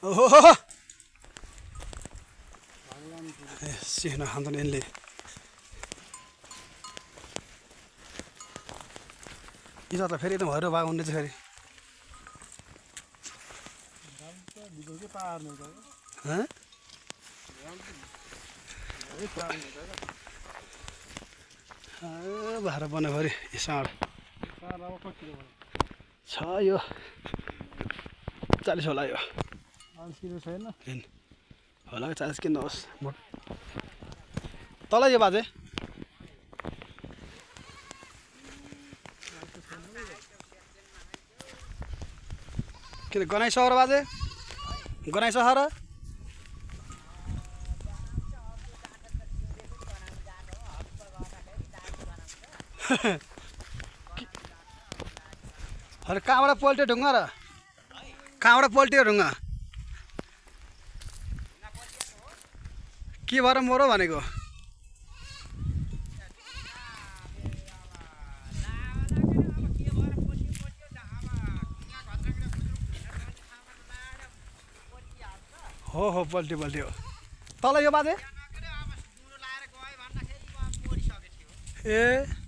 ओहो सिंह खाँदैन यसले इज्जत फेरि एकदम हरियो भाग हुने चाहिँ फेरि भाडा बन्यो फेरि साँड छ यो 40 होला यो 40 किलो छैन होला 40 किलो होस् तल यो बाजे किन गनाइ सहर बाजे गनाइ सहर अरे कहाँबाट पल्ट्यो ढुङ्गा र कहाँबाट पल्ट्यो ढुङ्गा के भएर मरो भनेको हो पल्ट्यो तल यो बाजे ए